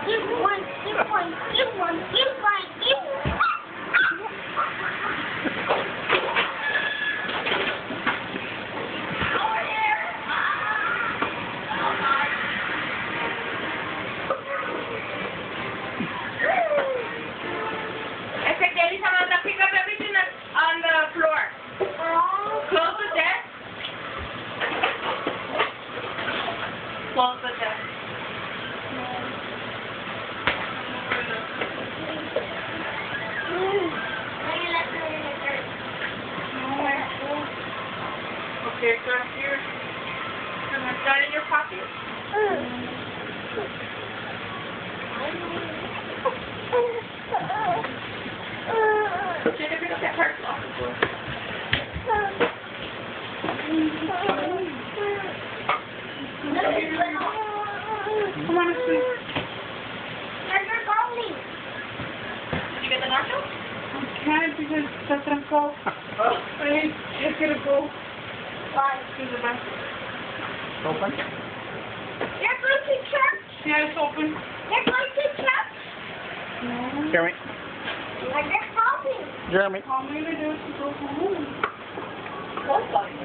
Give one, give one, give one, give one, give one. Pick up everything that's on the floor. Close the desk. Close the desk. Okay, so here. Can I start in your pocket? Jennifer, get her off the floor. Come on, sweet. Where's your bowling? Did you get the nacho? I can't because it doesn't go. It's gonna go. Why? To the bathroom. Open? You're going to church? Yeah, it's open. You're going to church? No. Jeremy. You're just helping. Jeremy. All I'm gonna do is go home. Okay.